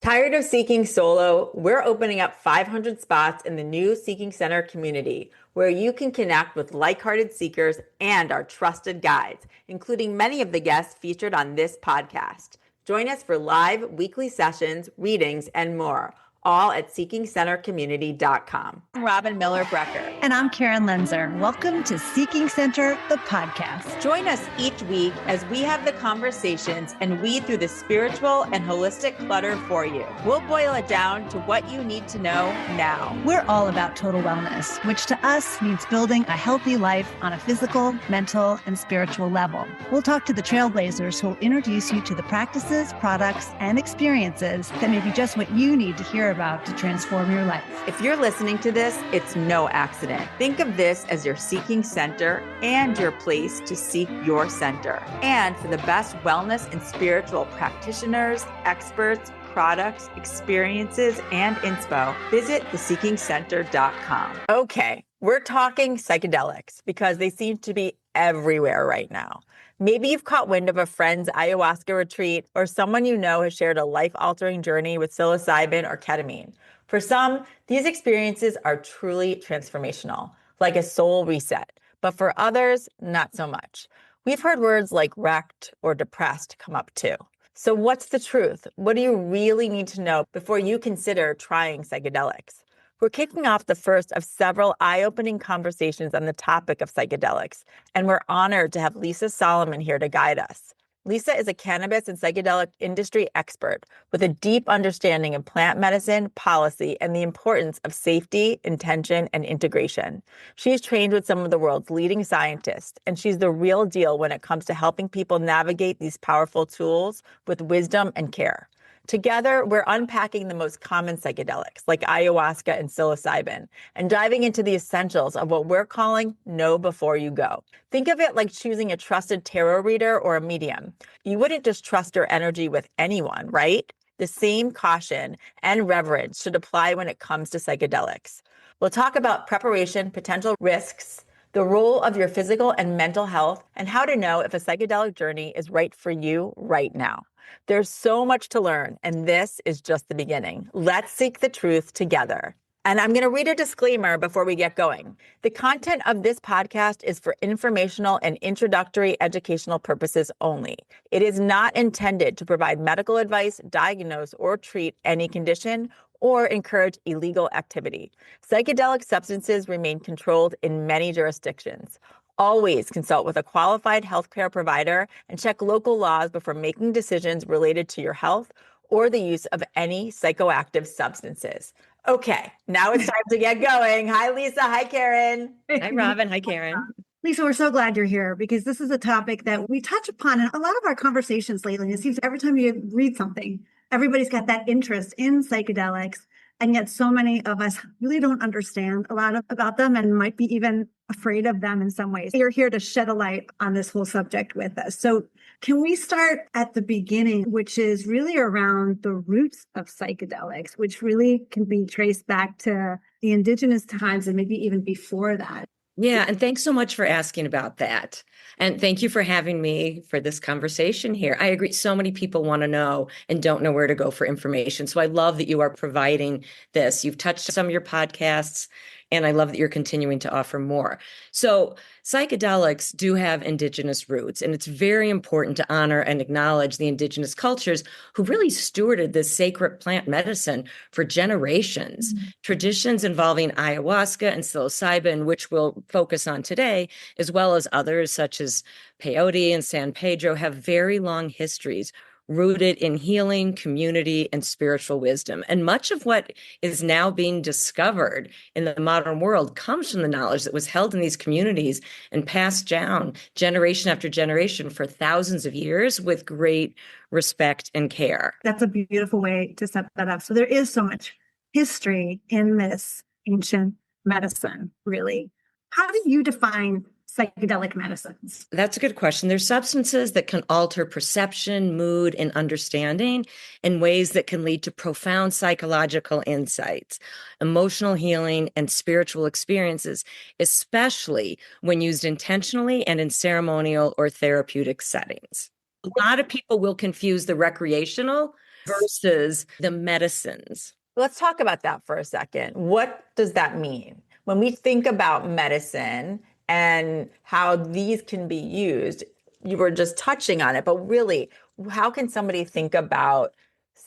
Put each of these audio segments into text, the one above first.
Tired of seeking solo? We're opening up 500 spots in the new Seeking Center community where you can connect with like-hearted seekers and our trusted guides, including many of the guests featured on this podcast. Join us for live weekly sessions, readings, and more, all at seekingcentercommunity.com. I'm Robin Miller-Brecker. And I'm Karen Lenzer. Welcome to Seeking Center, the podcast. Join us each week as we have the conversations and weed through the spiritual and holistic clutter for you. We'll boil it down to what you need to know now. We're all about total wellness, which to us means building a healthy life on a physical, mental, and spiritual level. We'll talk to the trailblazers who will introduce you to the practices, products, and experiences that may be just what you need to hear about to transform your life. If you're listening to this, it's no accident. Think of this as your seeking center and your place to seek your center. And for the best wellness and spiritual practitioners, experts, products, experiences, and inspo, visit theseekingcenter.com. Okay, we're talking psychedelics because they seem to be everywhere right now. Maybe you've caught wind of a friend's ayahuasca retreat, or someone you know has shared a life-altering journey with psilocybin or ketamine. For some, these experiences are truly transformational, like a soul reset. But for others, not so much. We've heard words like wrecked or depressed come up too. So what's the truth? What do you really need to know before you consider trying psychedelics? We're kicking off the first of several eye-opening conversations on the topic of psychedelics, and we're honored to have Lisa Solomon here to guide us. Lisa is a cannabis and psychedelic industry expert with a deep understanding of plant medicine, policy, and the importance of safety, intention, and integration. She's trained with some of the world's leading scientists, and she's the real deal when it comes to helping people navigate these powerful tools with wisdom and care. Together, we're unpacking the most common psychedelics like ayahuasca and psilocybin and diving into the essentials of what we're calling know before you go. Think of it like choosing a trusted tarot reader or a medium. You wouldn't just trust your energy with anyone, right? The same caution and reverence should apply when it comes to psychedelics. We'll talk about preparation, potential risks, the role of your physical and mental health, and how to know if a psychedelic journey is right for you right now. There's so much to learn, and this is just the beginning. Let's seek the truth together. And I'm going to read a disclaimer before we get going. The content of this podcast is for informational and introductory educational purposes only. It is not intended to provide medical advice, diagnose, or treat any condition or encourage illegal activity. Psychedelic substances remain controlled in many jurisdictions. Always consult with a qualified healthcare provider and check local laws before making decisions related to your health or the use of any psychoactive substances. Okay, now it's time to get going. Hi, Lisa. Hi, Karen. Hi, Robin. Hi, Karen. Lisa, we're so glad you're here because this is a topic that we touch upon in a lot of our conversations lately. It seems every time you read something, everybody's got that interest in psychedelics. And yet so many of us really don't understand a lot about them and might be even afraid of them in some ways. You're here to shed a light on this whole subject with us. So can we start at the beginning, which is really around the roots of psychedelics, which really can be traced back to the indigenous times and maybe even before that? Yeah, and thanks so much for asking about that. And thank you for having me for this conversation here. I agree. So many people want to know and don't know where to go for information. So I love that you are providing this. You've touched some of your podcasts, and I love that you're continuing to offer more. So psychedelics do have indigenous roots, and it's very important to honor and acknowledge the indigenous cultures who really stewarded this sacred plant medicine for generations. Mm-hmm. Traditions involving ayahuasca and psilocybin, which we'll focus on today, as well as others such as peyote and San Pedro, have very long histories rooted in healing, community, and spiritual wisdom. And much of what is now being discovered in the modern world comes from the knowledge that was held in these communities and passed down generation after generation for thousands of years with great respect and care. That's a beautiful way to set that up. So there is so much history in this ancient medicine, really. How do you define psychedelic medicines? That's a good question. There's substances that can alter perception, mood, and understanding in ways that can lead to profound psychological insights, emotional healing, and spiritual experiences, especially when used intentionally and in ceremonial or therapeutic settings. A lot of people will confuse the recreational versus the medicines. Let's talk about that for a second. What does that mean? When we think about medicine and how these can be used, you were just touching on it, but really, how can somebody think about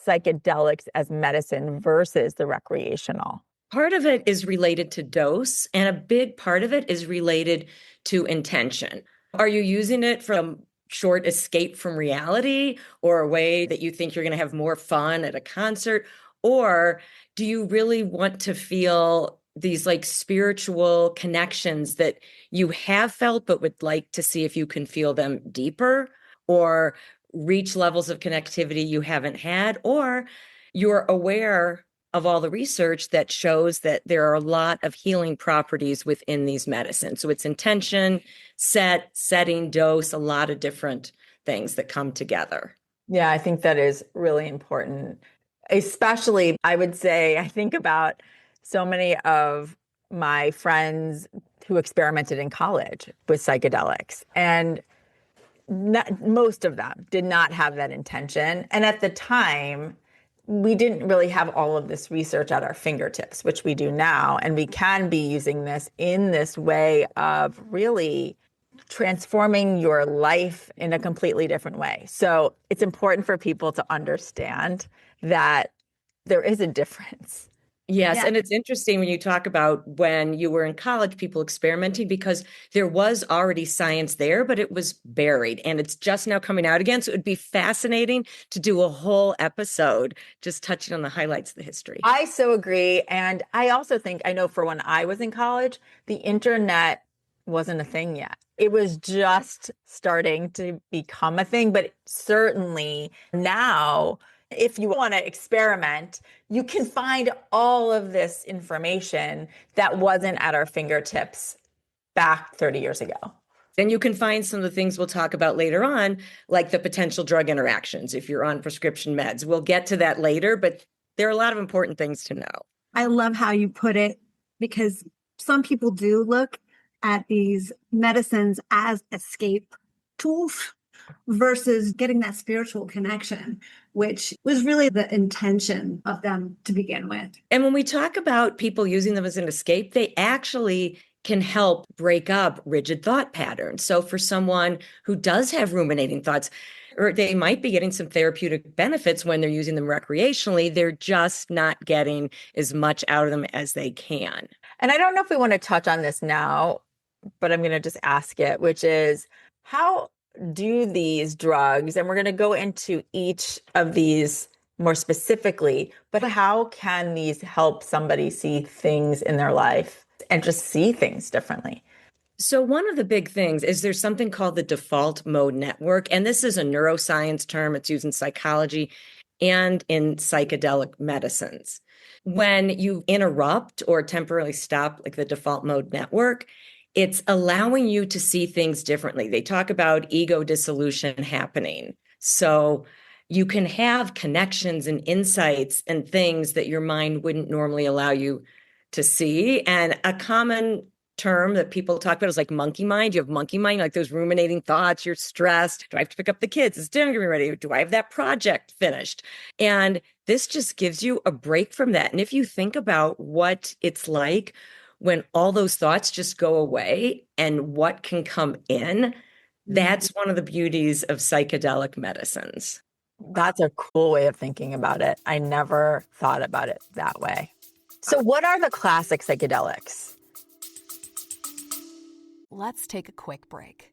psychedelics as medicine versus the recreational? Part of it is related to dose, and a big part of it is related to intention. Are you using it for a short escape from reality or a way that you think you're going to have more fun at a concert? Or do you really want to feel these like spiritual connections that you have felt, but would like to see if you can feel them deeper or reach levels of connectivity you haven't had? Or you're aware of all the research that shows that there are a lot of healing properties within these medicines. So it's intention, setting, dose, a lot of different things that come together. Yeah, I think that is really important. Especially, I would say, I think about so many of my friends who experimented in college with psychedelics, and most of them did not have that intention. And at the time, we didn't really have all of this research at our fingertips, which we do now. And we can be using this in this way of really transforming your life in a completely different way. So it's important for people to understand that there is a difference. Yes. Yeah. And it's interesting when you talk about when you were in college, people experimenting, because there was already science there, but it was buried and it's just now coming out again. So it would be fascinating to do a whole episode just touching on the highlights of the history. I so agree. And I also think, I know for when I was in college, the internet wasn't a thing yet. It was just starting to become a thing, but certainly now, if you want to experiment, you can find all of this information that wasn't at our fingertips back 30 years ago. Then you can find some of the things we'll talk about later on, like the potential drug interactions if you're on prescription meds. We'll get to that later, but there are a lot of important things to know. I love how you put it, because some people do look at these medicines as escape tools versus getting that spiritual connection, which was really the intention of them to begin with. And when we talk about people using them as an escape, they actually can help break up rigid thought patterns. So for someone who does have ruminating thoughts, or they might be getting some therapeutic benefits when they're using them recreationally, they're just not getting as much out of them as they can. And I don't know if we want to touch on this now, but I'm going to just ask it, which is, how do these drugs, and we're going to go into each of these more specifically, but how can these help somebody see things in their life and just see things differently? So one of the big things is there's something called the default mode network. And this is a neuroscience term. It's used in psychology and in psychedelic medicines. When you interrupt or temporarily stop like the default mode network, it's allowing you to see things differently. They talk about ego dissolution happening. So you can have connections and insights and things that your mind wouldn't normally allow you to see. And a common term that people talk about is like monkey mind. You have monkey mind, like those ruminating thoughts. You're stressed. Do I have to pick up the kids? Is dinner going to be ready? Do I have that project finished? And this just gives you a break from that. And if you think about what it's like when all those thoughts just go away and what can come in, that's one of the beauties of psychedelic medicines. That's a cool way of thinking about it. I never thought about it that way. So what are the classic psychedelics? Let's take a quick break.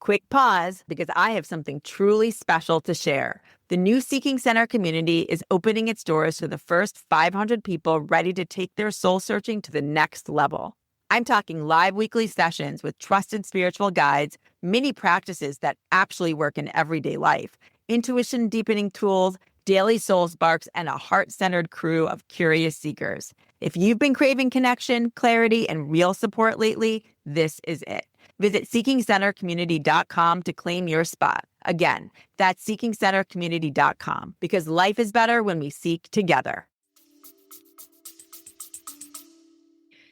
Quick pause, because I have something truly special to share. The new Seeking Center community is opening its doors to the first 500 people ready to take their soul searching to the next level. I'm talking live weekly sessions with trusted spiritual guides, mini practices that actually work in everyday life, intuition deepening tools, daily soul sparks, and a heart-centered crew of curious seekers. If you've been craving connection, clarity, and real support lately, this is it. Visit seekingcentercommunity.com to claim your spot. Again, that's seekingcentercommunity.com, because life is better when we seek together.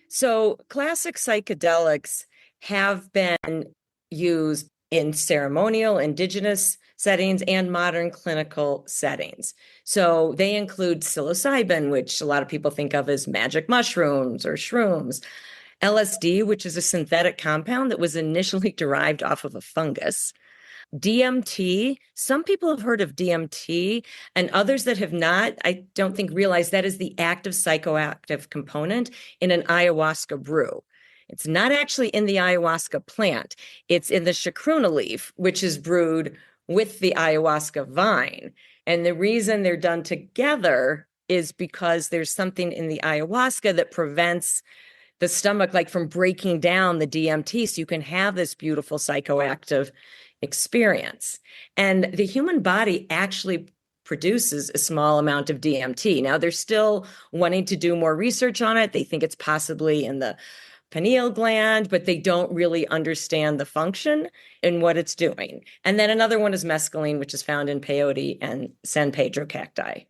So classic psychedelics have been used in ceremonial, indigenous settings and modern clinical settings. So they include psilocybin, which a lot of people think of as magic mushrooms or shrooms, LSD, which is a synthetic compound that was initially derived off of a fungus. DMT, some people have heard of DMT, and others that have not, I don't think realize that is the active psychoactive component in an ayahuasca brew. It's not actually in the ayahuasca plant. It's in the chacruna leaf, which is brewed with the ayahuasca vine. And the reason they're done together is because there's something in the ayahuasca that prevents the stomach like from breaking down the DMT, so you can have this beautiful psychoactive experience. And the human body actually produces a small amount of DMT. Now, they're still wanting to do more research on it. They think it's possibly in the pineal gland, but they don't really understand the function and what it's doing. And then another one is mescaline, which is found in peyote and San Pedro cacti.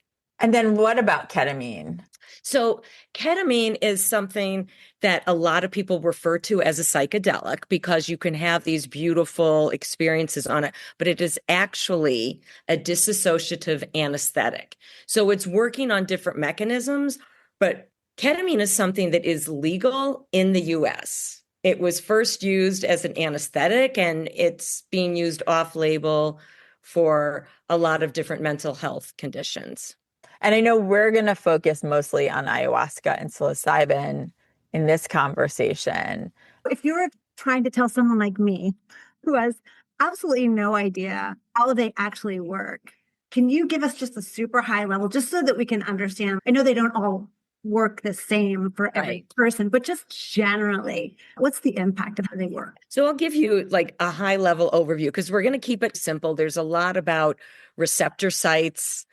And then what about ketamine? So ketamine is something that a lot of people refer to as a psychedelic because you can have these beautiful experiences on it, but it is actually a dissociative anesthetic. So it's working on different mechanisms, but ketamine is something that is legal in the US. It was first used as an anesthetic, and it's being used off-label for a lot of different mental health conditions. And I know we're going to focus mostly on ayahuasca and psilocybin in this conversation. If you were trying to tell someone like me who has absolutely no idea how they actually work, can you give us just a super high level, just so that we can understand? I know they don't all work the same for every person, but just generally, what's the impact of how they work? So I'll give you like a high level overview because we're going to keep it simple. There's a lot about receptor sites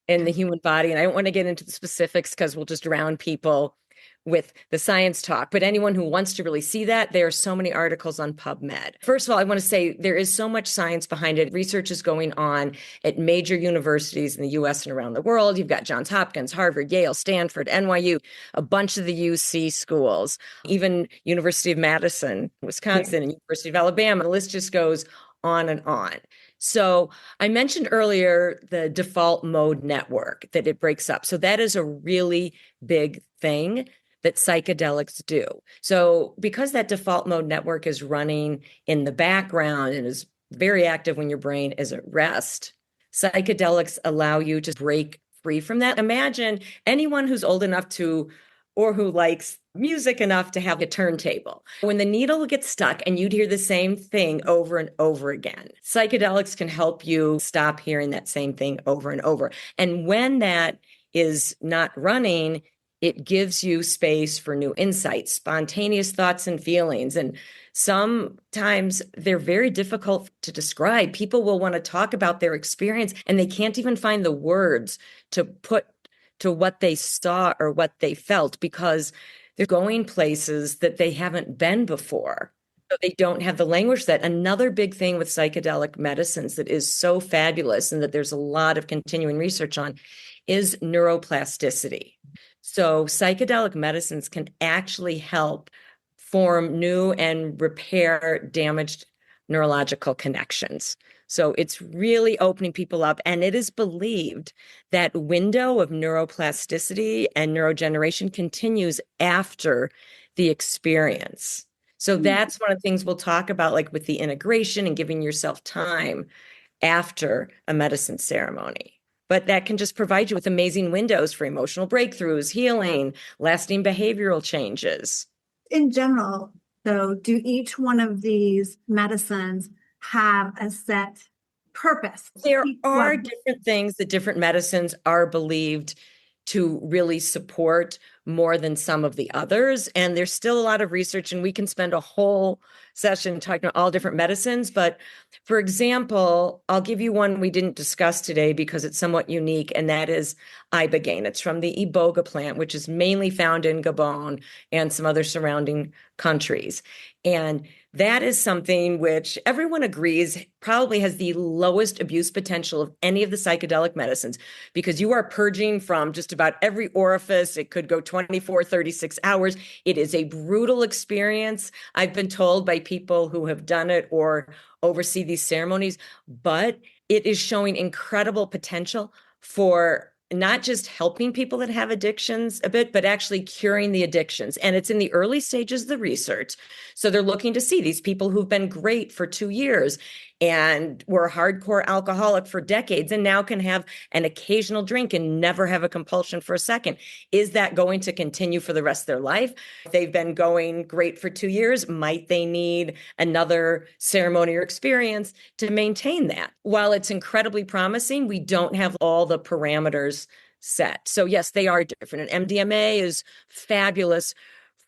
in the human body, and I don't want to get into the specifics because we'll just drown people with the science talk. But anyone who wants to really see that, there are so many articles on PubMed. First of all, I want to say there is so much science behind it. Research is going on at major universities in the US and around the world. You've got Johns Hopkins, Harvard, Yale, Stanford, NYU, a bunch of the UC schools, even University of Madison, Wisconsin, and University of Alabama. The list just goes on and on. So I mentioned earlier the default mode network that it breaks up. So that is a really big thing that psychedelics do. So because that default mode network is running in the background and is very active when your brain is at rest, psychedelics allow you to break free from that. Imagine anyone who's old enough to, or who likes music enough to have a turntable. When the needle gets stuck and you'd hear the same thing over and over again, psychedelics can help you stop hearing that same thing over and over. And when that is not running, it gives you space for new insights, spontaneous thoughts and feelings. And sometimes they're very difficult to describe. People will want to talk about their experience and they can't even find the words to put to what they saw or what they felt because they're going places that they haven't been before. So they don't have the language. That another big thing with psychedelic medicines that is so fabulous and that there's a lot of continuing research on is neuroplasticity. So psychedelic medicines can actually help form new and repair damaged neurological connections. So it's really opening people up. And it is believed that window of neuroplasticity and neurogeneration continues after the experience. So that's one of the things we'll talk about, like with the integration and giving yourself time after a medicine ceremony. But that can just provide you with amazing windows for emotional breakthroughs, healing, lasting behavioral changes. In general, though, do each one of these medicines have a set purpose? There are different things that different medicines are believed to really support more than some of the others. And there's still a lot of research, and we can spend a whole session talking about all different medicines. But for example, I'll give you one we didn't discuss today because it's somewhat unique, and that is ibogaine. It's from the iboga plant, which is mainly found in Gabon and some other surrounding countries. And that is something which everyone agrees probably has the lowest abuse potential of any of the psychedelic medicines because you are purging from just about every orifice. It could go 24, 36 hours. It is a brutal experience. I've been told by people who have done it or oversee these ceremonies, but it is showing incredible potential for not just helping people that have addictions a bit, but actually curing the addictions. And it's in the early stages of the research. So they're looking to see these people who've been great for 2 years and were a hardcore alcoholic for decades and now can have an occasional drink and never have a compulsion for a second. Is that going to continue for the rest of their life? If they've been going great for 2 years, might they need another ceremony or experience to maintain that? While it's incredibly promising, we don't have all the parameters set. So yes, they are different. And MDMA is fabulous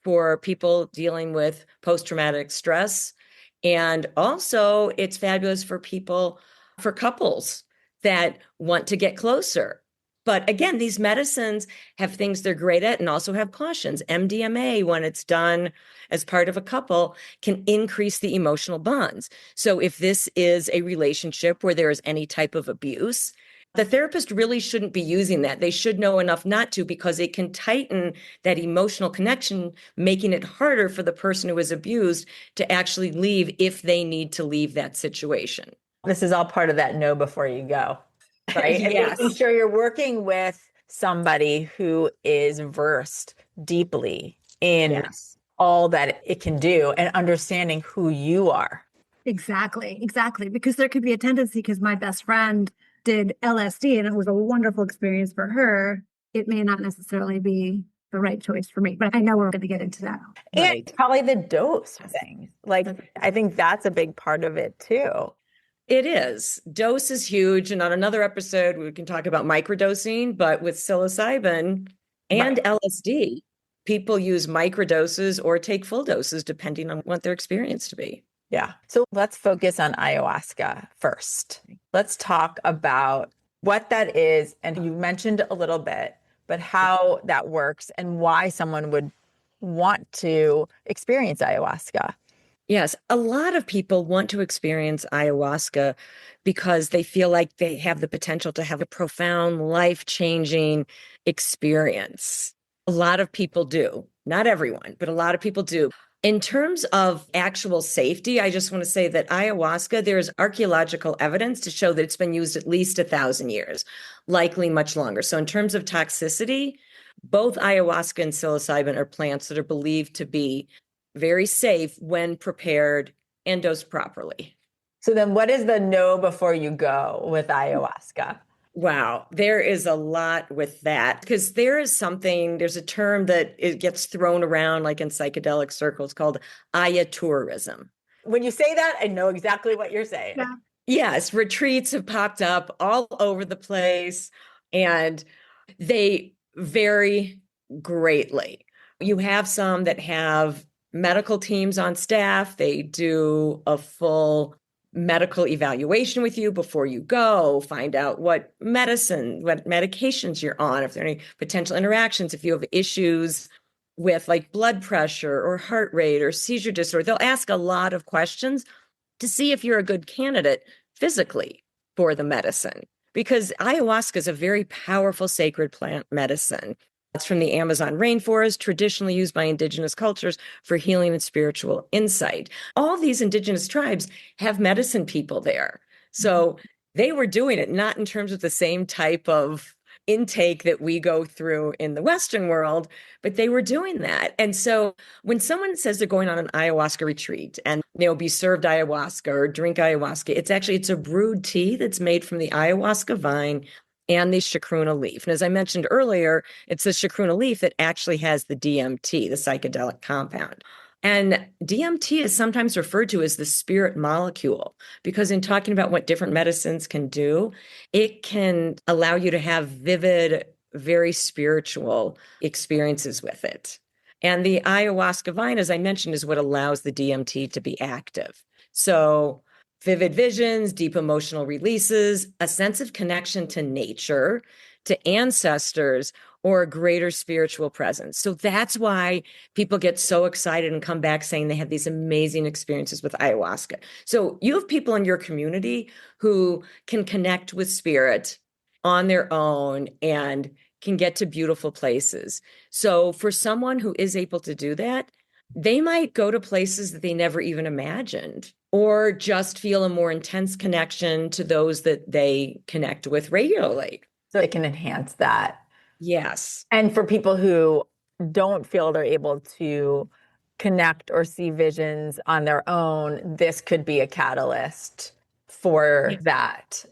for people dealing with post-traumatic stress. And also it's fabulous for people, for couples that want to get closer. But again, these medicines have things they're great at and also have cautions. MDMA, when it's done as part of a couple, can increase the emotional bonds. So if this is a relationship where there is any type of abuse, the therapist really shouldn't be using that. They should know enough not to, because it can tighten that emotional connection, making it harder for the person who is abused to actually leave if they need to leave that situation. This is all part of that know before you go, right? And Yes. making sure you're working with somebody who is versed deeply in Yes. all that it can do and understanding who you are. Exactly. Because there could be a tendency, because my best friend did LSD and it was a wonderful experience for her. It may not necessarily be the right choice for me, but I know we're going to get into that. And probably the dose thing. Like, I think that's a big part of it too. It is. Dose is huge. And on another episode, we can talk about microdosing, but with psilocybin and LSD, people use microdoses or take full doses depending on what their experience to be. Yeah. So let's focus on ayahuasca first. Let's talk about what that is. And you mentioned a little bit, but how that works and why someone would want to experience ayahuasca. Yes, a lot of people want to experience ayahuasca because they feel like they have the potential to have a profound, life-changing experience. A lot of people do. Not everyone, but a lot of people do. In terms of actual safety, I just want to say that ayahuasca, there's archaeological evidence to show that it's been used at least 1,000 years, likely much longer. So in terms of toxicity, both ayahuasca and psilocybin are plants that are believed to be very safe when prepared and dosed properly. So then what is the know before you go with ayahuasca? Wow, there is a lot with that, because there's a term that it gets thrown around like in psychedelic circles called ayatourism. When you say that, I know exactly what you're saying. Yeah. Yes, retreats have popped up all over the place and they vary greatly. You have some that have medical teams on staff. They do a full medical evaluation with you before you go, find out what medications you're on, if there are any potential interactions, if you have issues with like blood pressure or heart rate or seizure disorder. They'll ask a lot of questions to see if you're a good candidate physically for the medicine, because ayahuasca is a very powerful sacred plant medicine. It's from the Amazon rainforest, traditionally used by indigenous cultures for healing and spiritual insight. All these indigenous tribes have medicine people there. So they were doing it not in terms of the same type of intake that we go through in the Western world, but they were doing that. And so when someone says they're going on an ayahuasca retreat and they'll be served ayahuasca or drink ayahuasca, it's a brewed tea that's made from the ayahuasca vine and the chacruna leaf. And as I mentioned earlier, it's the chacruna leaf that actually has the DMT, the psychedelic compound. And DMT is sometimes referred to as the spirit molecule, because in talking about what different medicines can do, it can allow you to have vivid, very spiritual experiences with it. And the ayahuasca vine, as I mentioned, is what allows the DMT to be active. So vivid visions, deep emotional releases, a sense of connection to nature, to ancestors, or a greater spiritual presence. So that's why people get so excited and come back saying they had these amazing experiences with ayahuasca. So you have people in your community who can connect with spirit on their own and can get to beautiful places. So for someone who is able to do that, they might go to places that they never even imagined or just feel a more intense connection to those that they connect with regularly. So it can enhance that. Yes. And for people who don't feel they're able to connect or see visions on their own, this could be a catalyst for that.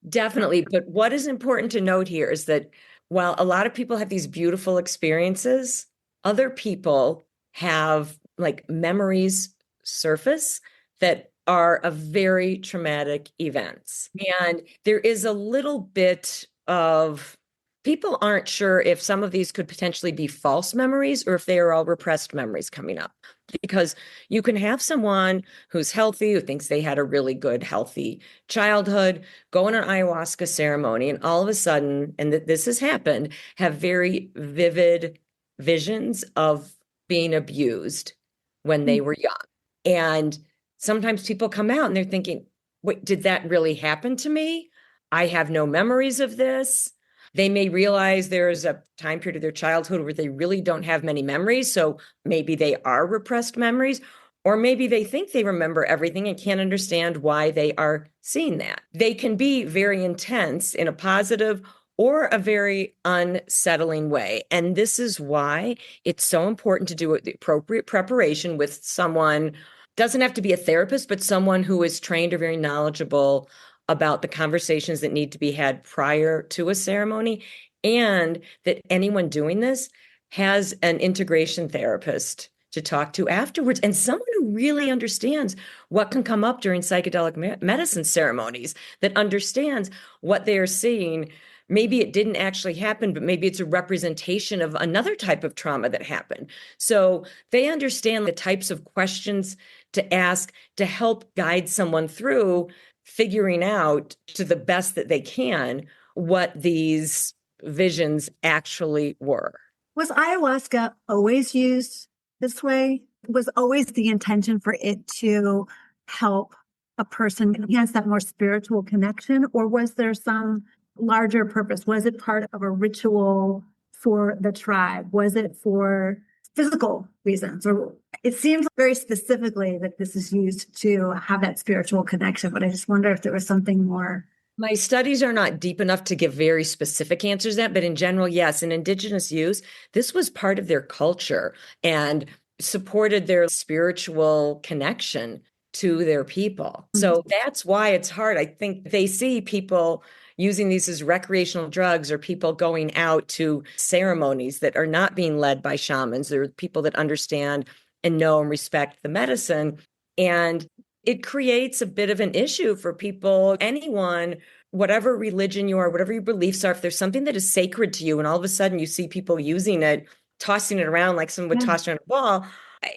Definitely. But what is important to note here is that while a lot of people have these beautiful experiences, other people have like memories surface that are of very traumatic events. And there is a little bit of people aren't sure if some of these could potentially be false memories or if they are all repressed memories coming up. Because you can have someone who's healthy, who thinks they had a really good, healthy childhood, go on an ayahuasca ceremony, and all of a sudden, and this has happened, have very vivid visions of being abused when they were young. And sometimes people come out and they're thinking, wait, did that really happen to me? I have no memories of this. They may realize there's a time period of their childhood where they really don't have many memories. So maybe they are repressed memories, or maybe they think they remember everything and can't understand why they are seeing that. They can be very intense in a positive or a very unsettling way. And this is why it's so important to do the appropriate preparation with someone, doesn't have to be a therapist, but someone who is trained or very knowledgeable about the conversations that need to be had prior to a ceremony, and that anyone doing this has an integration therapist to talk to afterwards, and someone who really understands what can come up during psychedelic medicine ceremonies, that understands what they are seeing. Maybe it didn't actually happen, but maybe it's a representation of another type of trauma that happened. So they understand the types of questions to ask to help guide someone through figuring out to the best that they can what these visions actually were. Was ayahuasca always used this way? Was always the intention for it to help a person enhance that more spiritual connection? Or was there some larger purpose? Was it part of a ritual for the tribe? Was it for physical reasons? Or it seems very specifically that this is used to have that spiritual connection, but I just wonder if there was something more. My studies are not deep enough to give very specific answers to that, but in general, yes, in indigenous use, this was part of their culture and supported their spiritual connection to their people. So that's why it's hard. I think they see people using these as recreational drugs, or people going out to ceremonies that are not being led by shamans. They're people that understand and know and respect the medicine. And it creates a bit of an issue for people, anyone, whatever religion you are, whatever your beliefs are, if there's something that is sacred to you and all of a sudden you see people using it, tossing it around like someone would toss around a ball,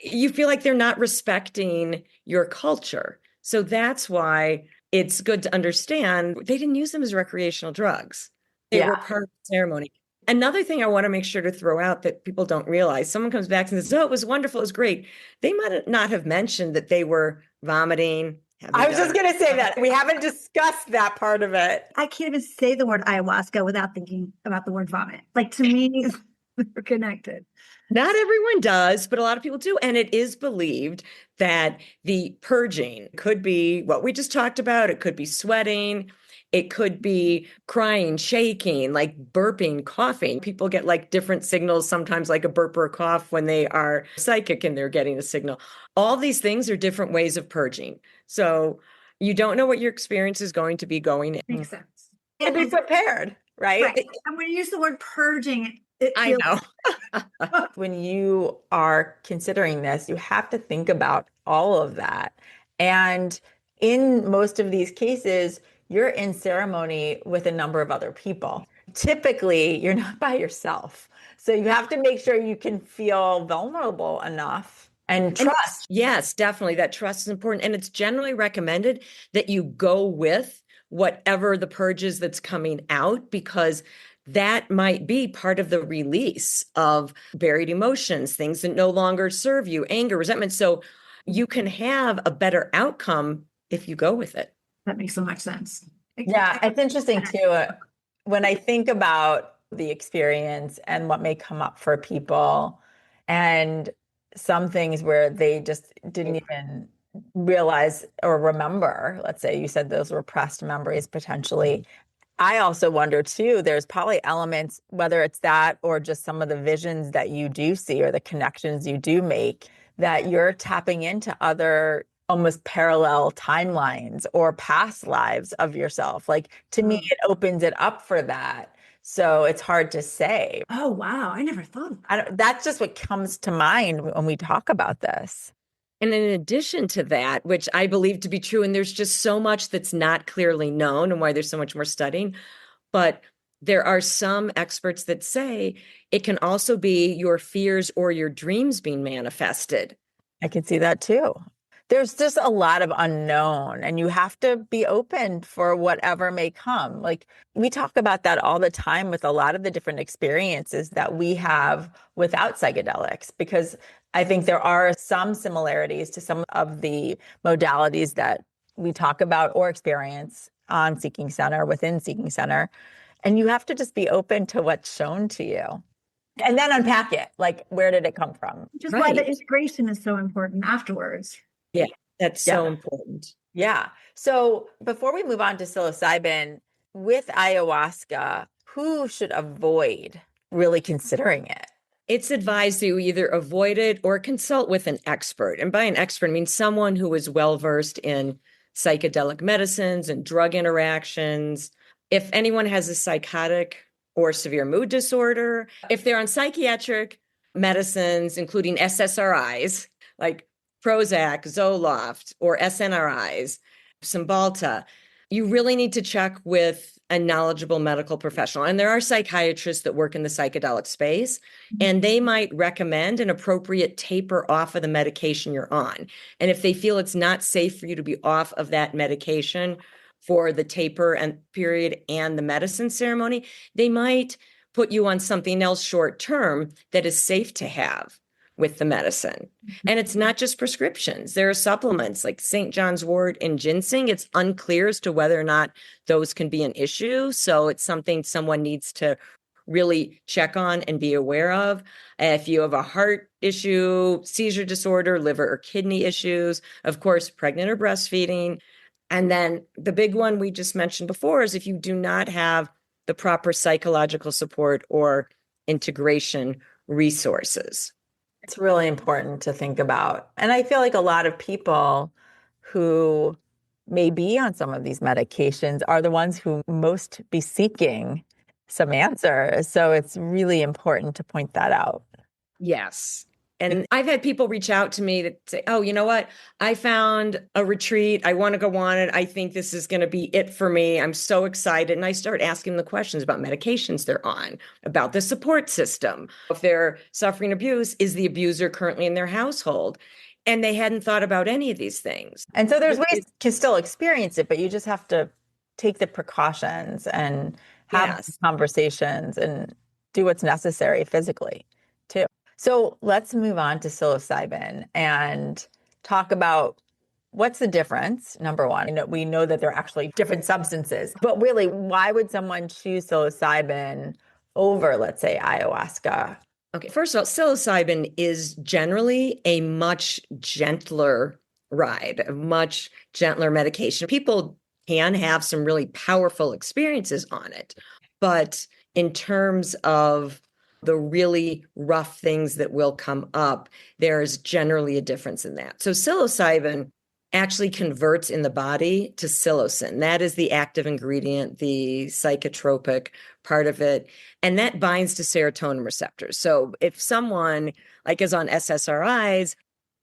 you feel like they're not respecting your culture. So that's why it's good to understand they didn't use them as recreational drugs. They were part of the ceremony. Another thing I want to make sure to throw out that people don't realize, someone comes back and says, oh, it was wonderful, it was great. They might not have mentioned that they were vomiting. I was just going to say that. We haven't discussed that part of it. I can't even say the word ayahuasca without thinking about the word vomit. Like, to me, they're connected. Not everyone does, but a lot of people do. And it is believed that the purging could be what we just talked about. It could be sweating. It could be crying, shaking, like burping, coughing. People get like different signals, sometimes like a burp or a cough when they are psychic and they're getting a signal. All these things are different ways of purging. So you don't know what your experience is going to be going in. Makes sense. And be prepared, right? And when you use the word purging, I know. When you are considering this, you have to think about all of that. And in most of these cases, you're in ceremony with a number of other people. Typically, you're not by yourself. So you have to make sure you can feel vulnerable enough and trust. Yes, definitely. That trust is important. And it's generally recommended that you go with whatever the purge is that's coming out, because that might be part of the release of buried emotions, things that no longer serve you, anger, resentment. So you can have a better outcome if you go with it. That makes so much sense. Yeah, it's interesting too. When I think about the experience and what may come up for people, and some things where they just didn't even realize or remember, let's say you said those repressed memories potentially. I also wonder too, there's probably elements, whether it's that or just some of the visions that you do see or the connections you do make, that you're tapping into other almost parallel timelines or past lives of yourself. Like to me, it opens it up for that. So it's hard to say. Oh, wow. I never thought of that. That's just what comes to mind when we talk about this. And in addition to that, which I believe to be true, and there's just so much that's not clearly known and why there's so much more studying, but there are some experts that say it can also be your fears or your dreams being manifested. I can see that too. There's just a lot of unknown, and you have to be open for whatever may come. Like we talk about that all the time with a lot of the different experiences that we have without psychedelics, because I think there are some similarities to some of the modalities that we talk about or experience on Seeking Center, within Seeking Center. And you have to just be open to what's shown to you. And then unpack it. Like, where did it come from? Which is why the integration is so important afterwards. Yeah, that's so important. Yeah. So before we move on to psilocybin, with ayahuasca, who should avoid really considering it? It's advised to either avoid it or consult with an expert. And by an expert, I mean someone who is well-versed in psychedelic medicines and drug interactions. If anyone has a psychotic or severe mood disorder, if they're on psychiatric medicines, including SSRIs, like Prozac, Zoloft, or SNRIs, Cymbalta, you really need to check with a knowledgeable medical professional. And there are psychiatrists that work in the psychedelic space, and they might recommend an appropriate taper off of the medication you're on. And if they feel it's not safe for you to be off of that medication for the taper and period and the medicine ceremony, they might put you on something else short term that is safe to have with the medicine. And it's not just prescriptions. There are supplements like St. John's wort and ginseng. It's unclear as to whether or not those can be an issue. So it's something someone needs to really check on and be aware of. If you have a heart issue, seizure disorder, liver or kidney issues, of course, pregnant or breastfeeding. And then the big one we just mentioned before is if you do not have the proper psychological support or integration resources. It's really important to think about. And I feel like a lot of people who may be on some of these medications are the ones who most be seeking some answers. So it's really important to point that out. Yes. And I've had people reach out to me that say, oh, you know what? I found a retreat. I want to go on it. I think this is going to be it for me. I'm so excited. And I start asking them the questions about medications they're on, about the support system. If they're suffering abuse, is the abuser currently in their household? And they hadn't thought about any of these things. And so there's ways to still experience it, but you just have to take the precautions and have conversations and do what's necessary physically too. So let's move on to psilocybin and talk about what's the difference, number one. We know that they're actually different substances, but really, why would someone choose psilocybin over, let's say, ayahuasca? Okay, first of all, psilocybin is generally a much gentler ride, a much gentler medication. People can have some really powerful experiences on it, but in terms of the really rough things that will come up, there's generally a difference in that. So psilocybin actually converts in the body to psilocin. That is the active ingredient, the psychotropic part of it. And that binds to serotonin receptors. So if someone like is on SSRIs,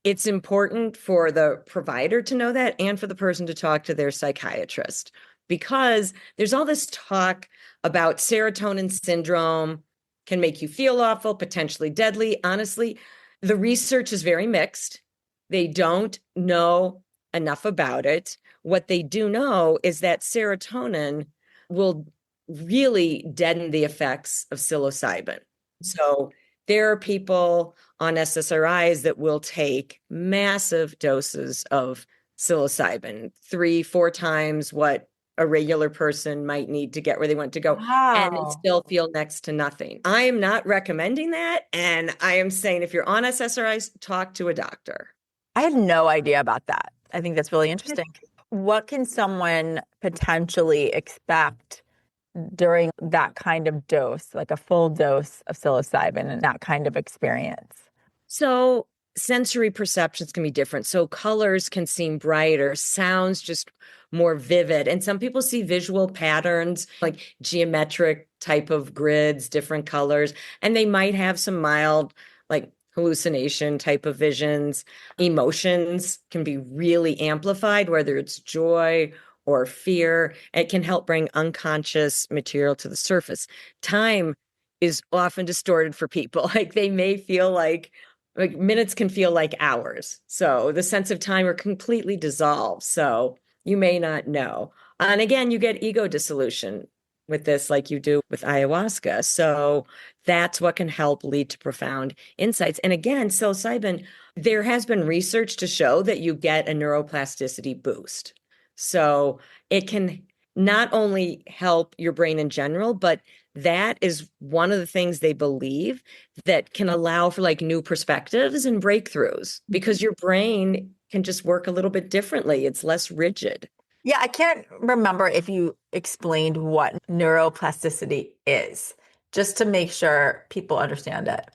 it's important for the provider to know that and for the person to talk to their psychiatrist, because there's all this talk about serotonin syndrome can make you feel awful, potentially deadly. Honestly, the research is very mixed. They don't know enough about it. What they do know is that serotonin will really deaden the effects of psilocybin. So there are people on SSRIs that will take massive doses of psilocybin, 3-4 times what a regular person might need to get where they want to go, and still feel next to nothing. I am not recommending that. And I am saying if you're on SSRIs, talk to a doctor. I had no idea about that. I think that's really interesting. What can someone potentially expect during that kind of dose, like a full dose of psilocybin and that kind of experience? So sensory perceptions can be different. So colors can seem brighter, sounds just more vivid. And some people see visual patterns, like geometric type of grids, different colors, and they might have some mild, like hallucination type of visions. Emotions can be really amplified, whether it's joy or fear. It can help bring unconscious material to the surface. Time is often distorted for people. Like they may feel like minutes can feel like hours. So the sense of time are completely dissolved. So you may not know. And again, you get ego dissolution with this, like you do with ayahuasca. So that's what can help lead to profound insights. And again, psilocybin, there has been research to show that you get a neuroplasticity boost. So it can not only help your brain in general, but that is one of the things they believe that can allow for like new perspectives and breakthroughs because your brain can just work a little bit differently. It's less rigid. Yeah, I can't remember if you explained what neuroplasticity is, just to make sure people understand it.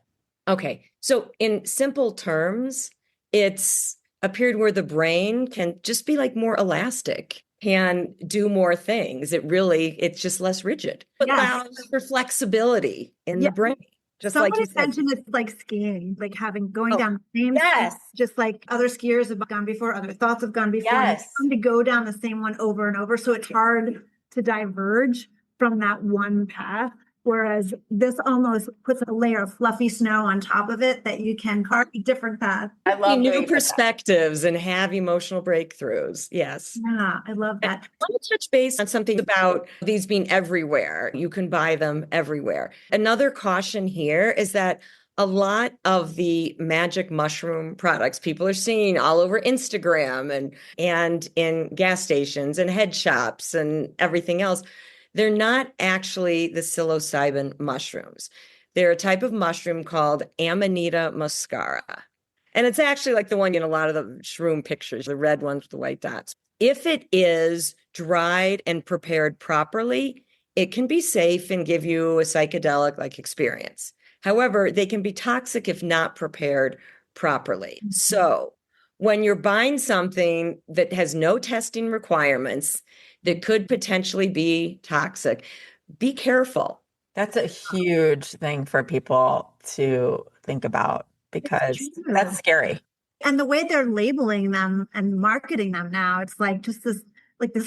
Okay. So in simple terms, it's a period where the brain can just be like more elastic, can do more things. It's just less rigid. It Yes. allows for flexibility in the brain. Just like Somebody you said. mentioned it's like skiing, like going down the same yes. ski, just like other skiers have gone before, other thoughts have gone before. And Yes. it's fun to go down the same one over and over. So it's hard to diverge from that one path. Whereas this almost puts a layer of fluffy snow on top of it that you can carve a different path. I See love new perspectives and have emotional breakthroughs. Yes. Yeah, I love that. I want to touch base on something about these being everywhere. You can buy them everywhere. Another caution here is that a lot of the magic mushroom products people are seeing all over Instagram and in gas stations and head shops and everything else, they're not actually the psilocybin mushrooms. They're a type of mushroom called Amanita muscaria. And it's actually like the one in a lot of the shroom pictures, the red ones with the white dots. If it is dried and prepared properly, it can be safe and give you a psychedelic like experience. However, they can be toxic if not prepared properly. So when you're buying something that has no testing requirements that could potentially be toxic, be careful. That's a huge thing for people to think about because that's scary. And the way they're labeling them and marketing them now, it's like just this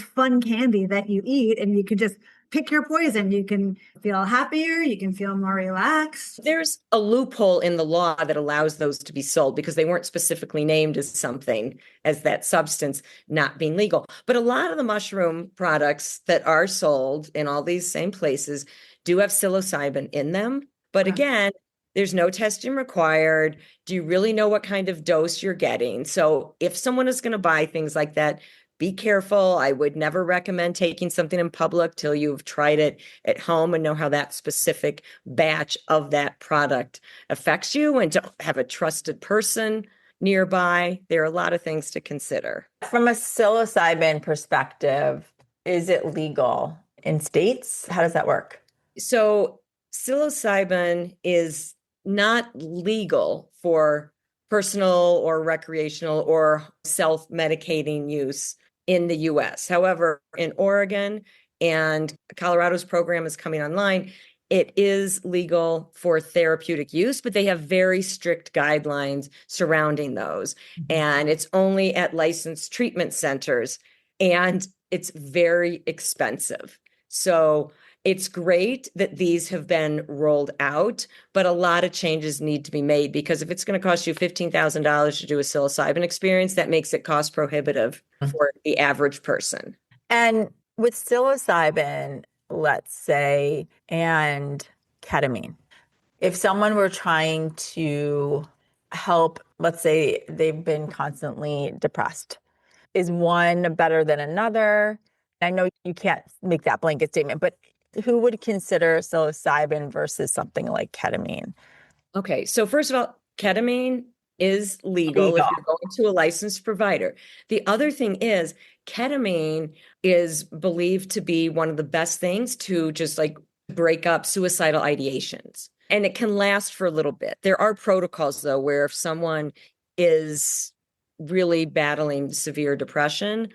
fun candy that you eat and you can just pick your poison. You can feel happier, you can feel more relaxed. There's a loophole in the law that allows those to be sold because they weren't specifically named as something, as that substance not being legal. But a lot of the mushroom products that are sold in all these same places do have psilocybin in them. But again, there's no testing required. Do you really know what kind of dose you're getting? So if someone is going to buy things like that, be careful. I would never recommend taking something in public till you've tried it at home and know how that specific batch of that product affects you, and to have a trusted person nearby. There are a lot of things to consider. From a psilocybin perspective, is it legal in states? How does that work? So psilocybin is not legal for personal or recreational or self-medicating use in the US. However, in Oregon and Colorado's program is coming online, it is legal for therapeutic use, but they have very strict guidelines surrounding those. And it's only at licensed treatment centers, and it's very expensive. So it's great that these have been rolled out, but a lot of changes need to be made because if it's going to cost you $15,000 to do a psilocybin experience, that makes it cost prohibitive for the average person. And with psilocybin, let's say, and ketamine, if someone were trying to help, let's say they've been constantly depressed, is one better than another? I know you can't make that blanket statement, but who would consider psilocybin versus something like ketamine? Okay, so first of all, ketamine is legal if you're going to a licensed provider. The other thing is ketamine is believed to be one of the best things to just like break up suicidal ideations. And it can last for a little bit. There are protocols, though, where if someone is really battling severe depression,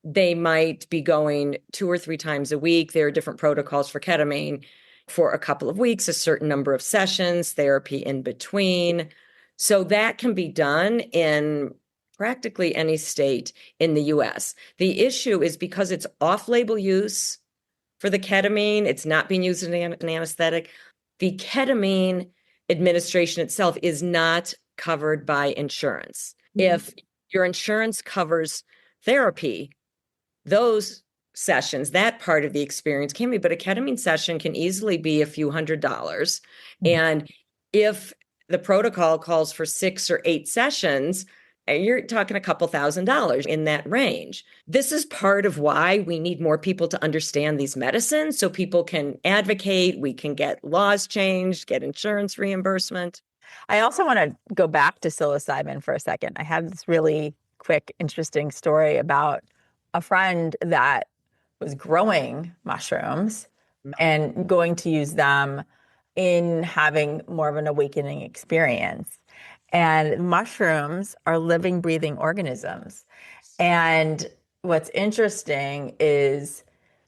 they might be going 2 or 3 times a week. There are different protocols for ketamine for a couple of weeks, a certain number of sessions, therapy in between. So that can be done in practically any state in the US. The issue is because it's off-label use for the ketamine, it's not being used as an anesthetic. The ketamine administration itself is not covered by insurance. If your insurance covers therapy, those sessions, that part of the experience can be, but a ketamine session can easily be a few $100s. And if the protocol calls for 6 or 8 sessions, you're talking a couple $1,000s in that range. This is part of why we need more people to understand these medicines so people can advocate, we can get laws changed, get insurance reimbursement. I also want to go back to psilocybin for a second. I have this really quick, interesting story about a friend that was growing mushrooms and going to use them in having more of an awakening experience. And mushrooms are living, breathing organisms. And what's interesting is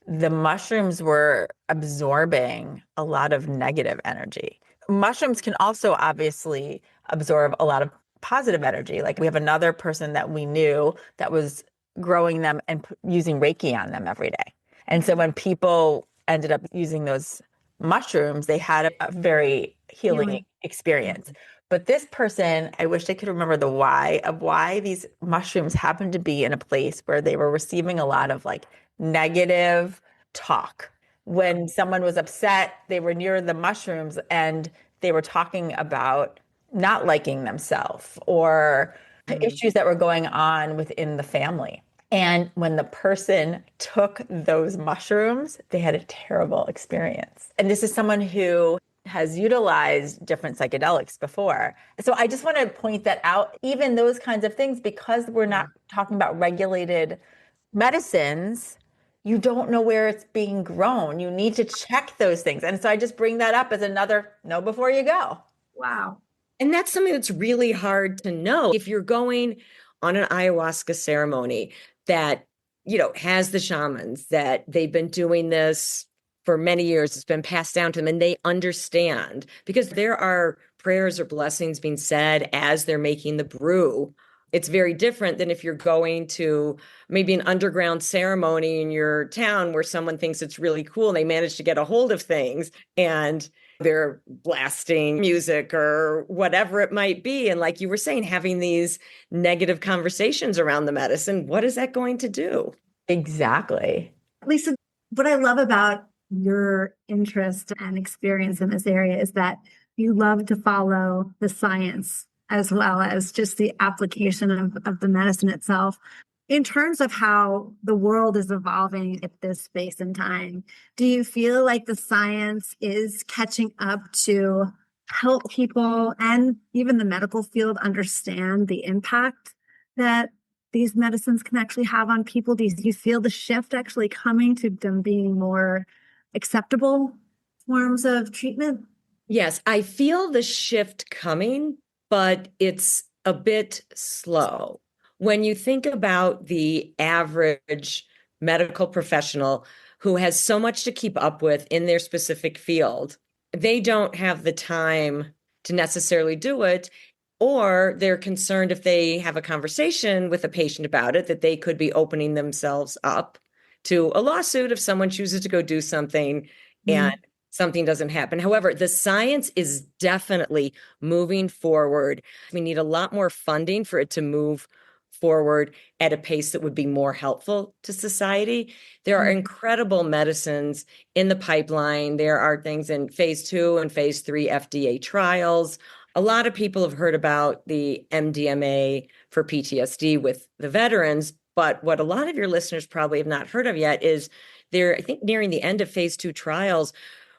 the mushrooms were absorbing a lot of negative energy. Mushrooms can also obviously absorb a lot of positive energy. Like we have another person that we knew that was growing them and using Reiki on them every day. And so when people ended up using those mushrooms, they had a very healing experience. But this person, I wish I could remember the why of why these mushrooms happened to be in a place where they were receiving a lot of like negative talk. When someone was upset, they were near the mushrooms and they were talking about not liking themselves or issues that were going on within the family. And when the person took those mushrooms, they had a terrible experience. And this is someone who has utilized different psychedelics before. So I just want to point that out, even those kinds of things, because we're not talking about regulated medicines, you don't know where it's being grown. You need to check those things. And so I just bring that up as another know before you go. Wow. And that's something that's really hard to know. If you're going on an ayahuasca ceremony that, has the shamans, that they've been doing this for many years, it's been passed down to them, and they understand, because there are prayers or blessings being said as they're making the brew. It's very different than if you're going to maybe an underground ceremony in your town where someone thinks it's really cool and they manage to get a hold of things and they're blasting music or whatever it might be. And like you were saying, having these negative conversations around the medicine, what is that going to do? Exactly. Lisa, what I love about your interest and experience in this area is that you love to follow the science as well as just the application of the medicine itself. In terms of how the world is evolving at this space and time, do you feel like the science is catching up to help people and even the medical field understand the impact that these medicines can actually have on people? Do you feel the shift actually coming to them being more acceptable forms of treatment? Yes, I feel the shift coming, but it's a bit slow. When you think about the average medical professional who has so much to keep up with in their specific field, they don't have the time to necessarily do it, or they're concerned if they have a conversation with a patient about it, that they could be opening themselves up to a lawsuit if someone chooses to go do something and something doesn't happen. However, the science is definitely moving forward. We need a lot more funding for it to move forward at a pace that would be more helpful to society. There are incredible medicines in the pipeline. There are things in phase 2 and phase 3 FDA trials. A lot of people have heard about the MDMA for PTSD with the veterans, but what a lot of your listeners probably have not heard of yet is they're, I think, nearing the end of phase 2 trials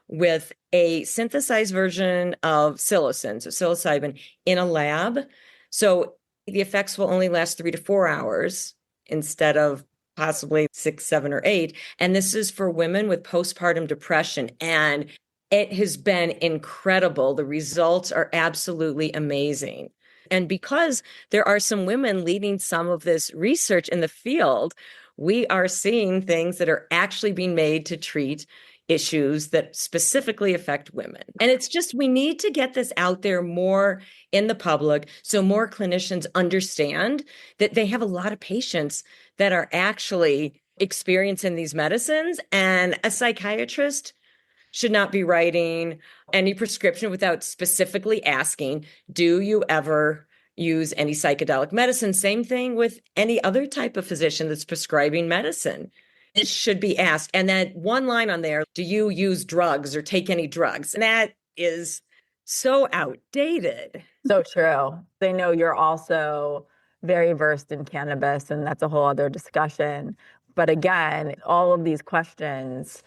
with a synthesized version of psilocin, so psilocybin, in a lab So the effects will only last 3 to 4 hours instead of possibly 6, 7, or 8. And this is for women with postpartum depression. And it has been incredible. The results are absolutely amazing. And because there are some women leading some of this research in the field, we are seeing things that are actually being made to treat issues that specifically affect women. And it's just, we need to get this out there more in the public so more clinicians understand that they have a lot of patients that are actually experiencing these medicines, and a psychiatrist should not be writing any prescription without specifically asking, do you ever use any psychedelic medicine? Same thing with any other type of physician that's prescribing medicine. It should be asked. And that one line on there, do you use drugs or take any drugs? And that is so outdated. So true. They know you're also very versed in cannabis, and that's a whole other discussion. But again, all of these questions,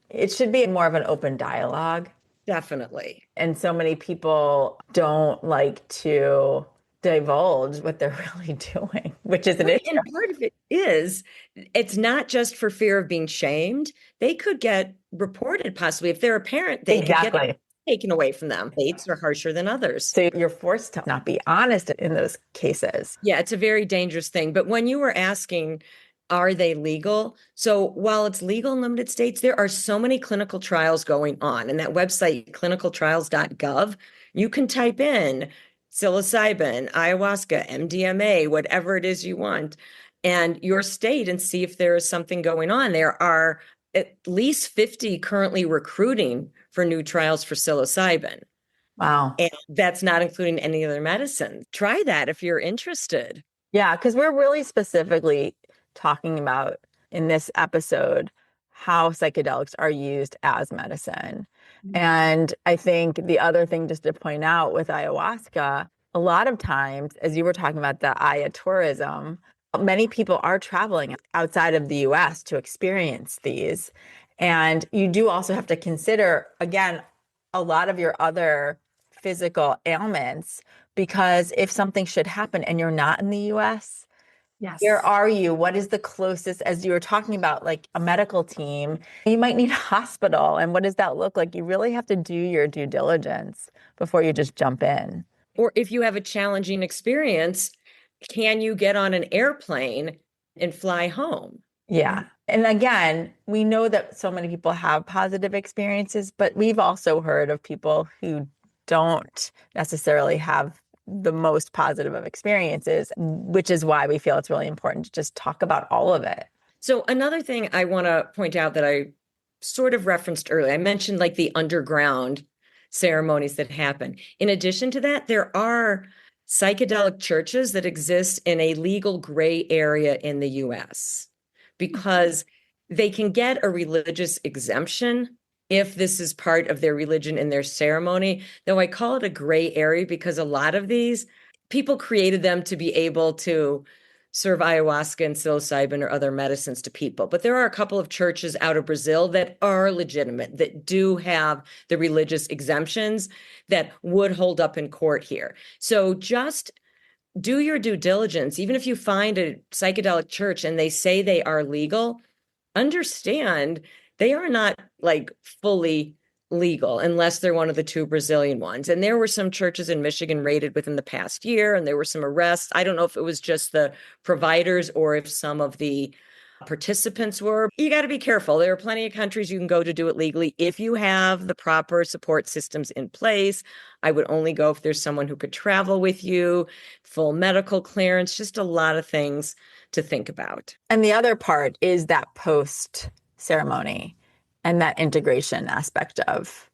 it should be more of an open dialogue. Definitely. And so many people don't like to divulge what they're really doing, which is an issue. And part of it is, it's not just for fear of being shamed. They could get reported possibly. If they're a parent, they could get taken away from them. States are harsher than others. So you're forced to not be honest in those cases. Yeah, it's a very dangerous thing. But when you were asking, are they legal? So while it's legal in limited states, there are so many clinical trials going on. And that website, clinicaltrials.gov, you can type in psilocybin, ayahuasca, MDMA, whatever it is you want, and your state, and see if there is something going on. There are at least 50 currently recruiting for new trials for psilocybin. Wow. And that's not including any other medicine. Try that if you're interested. Yeah, because we're really specifically talking about in this episode how psychedelics are used as medicine. And I think the other thing just to point out with ayahuasca, a lot of times, as you were talking about the Aya tourism, many people are traveling outside of the US to experience these. And you do also have to consider, again, a lot of your other physical ailments, because if something should happen and you're not in the US, Yes. where are you? What is the closest, as you were talking about, like a medical team? You might need a hospital. And what does that look like? You really have to do your due diligence before you just jump in. Or if you have a challenging experience, can you get on an airplane and fly home? Yeah. And again, we know that so many people have positive experiences, but we've also heard of people who don't necessarily have the most positive of experiences, which is why we feel it's really important to just talk about all of it. So another thing I want to point out that I sort of referenced earlier, I mentioned like the underground ceremonies that happen. In addition to that, there are psychedelic churches that exist in a legal gray area in the US because they can get a religious exemption if this is part of their religion and their ceremony. Though I call it a gray area because a lot of these people created them to be able to serve ayahuasca and psilocybin or other medicines to people. But there are a couple of churches out of Brazil that are legitimate, that do have the religious exemptions that would hold up in court here. So just do your due diligence. Even if you find a psychedelic church and they say they are legal, understand they are not like fully legal unless they're one of the 2 Brazilian ones. And there were some churches in Michigan raided within the past year, and there were some arrests. I don't know if it was just the providers or if some of the participants were. You got to be careful. There are plenty of countries you can go to do it legally if you have the proper support systems in place. I would only go if there's someone who could travel with you, full medical clearance, just a lot of things to think about. And the other part is that post ceremony and that integration aspect of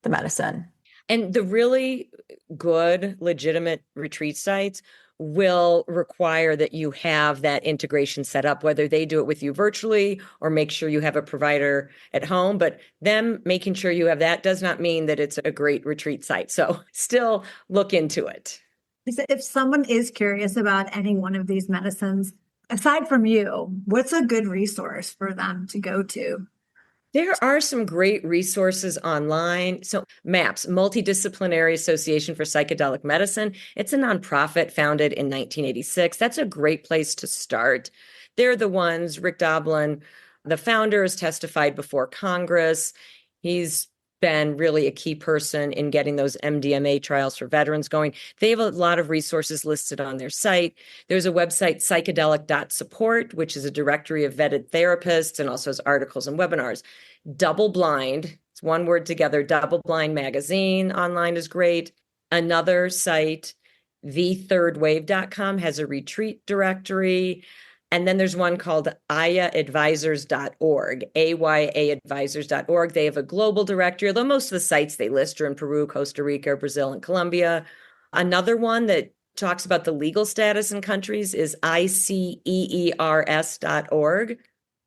the medicine. And the really good, legitimate retreat sites will require that you have that integration set up, whether they do it with you virtually or make sure you have a provider at home. But them making sure you have that does not mean that it's a great retreat site. So still look into it. If someone is curious about any one of these medicines, aside from you, what's a good resource for them to go to? There are some great resources online. So MAPS, Multidisciplinary Association for Psychedelic Medicine. It's a nonprofit founded in 1986. That's a great place to start. They're the ones, Rick Doblin, the founder, has testified before Congress. He's been really a key person in getting those MDMA trials for veterans going. They have a lot of resources listed on their site. There's a website, psychedelic.support, which is a directory of vetted therapists and also has articles and webinars. Double Blind, it's one word together, Double Blind Magazine online is great. Another site, thethirdwave.com, has a retreat directory. And then there's one called ayaadvisors.org, AYAadvisors.org. They have a global directory, although most of the sites they list are in Peru, Costa Rica, Brazil, and Colombia. Another one that talks about the legal status in countries is ICEERS.org.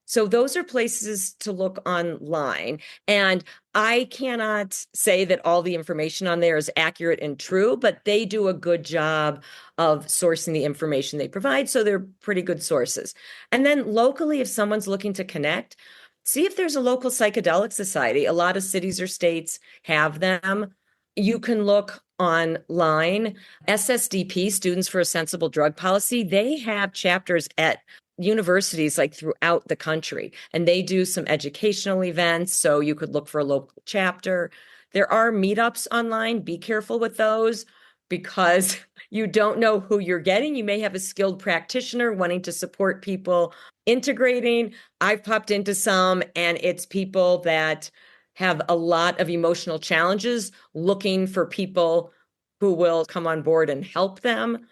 So those are places to look online. And I cannot say that all the information on there is accurate and true, but they do a good job of sourcing the information they provide. So they're pretty good sources. And then locally, if someone's looking to connect, see if there's a local psychedelic society. A lot of cities or states have them. You can look online. SSDP, Students for a Sensible Drug Policy, they have chapters at universities like throughout the country, and they do some educational events. So you could look for a local chapter. There are meetups online. Be careful with those because you don't know who you're getting. You may have a skilled practitioner wanting to support people integrating. I've popped into some, and it's people that have a lot of emotional challenges looking for people who will come on board and help them.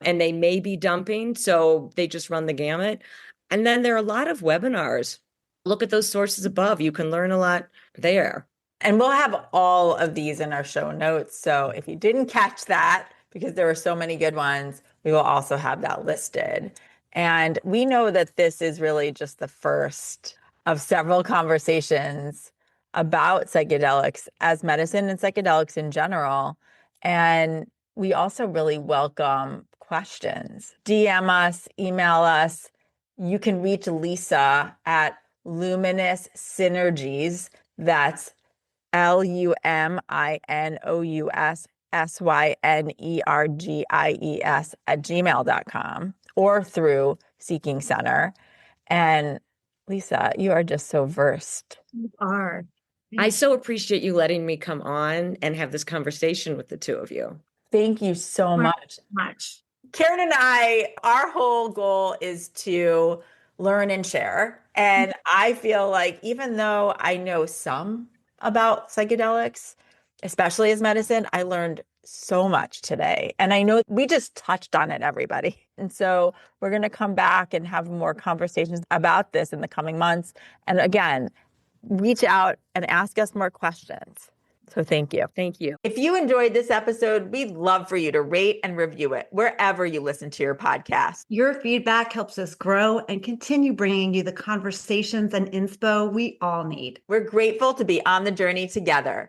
And they may be dumping, so they just run the gamut. And then there are a lot of webinars. Look at those sources above. You can learn a lot there. And we'll have all of these in our show notes. So if you didn't catch that, because there were so many good ones, we will also have that listed. And we know that this is really just the first of several conversations about psychedelics as medicine and psychedelics in general. And we also really welcome questions. DM us, email us. You can reach Lisa at Luminous Synergies. That's LUMINOUSSYNERGIES at gmail.com or through Seeking Center. And Lisa, you are just so versed. You are. I so appreciate you letting me come on and have this conversation with the two of you. Thank you so much. Karen and I, our whole goal is to learn and share. And I feel like even though I know some about psychedelics, especially as medicine, I learned so much today. And I know we just touched on it, everybody. And so we're going to come back and have more conversations about this in the coming months. And again, reach out and ask us more questions. So thank you. Thank you. If you enjoyed this episode, we'd love for you to rate and review it wherever you listen to your podcast. Your feedback helps us grow and continue bringing you the conversations and inspo we all need. We're grateful to be on the journey together.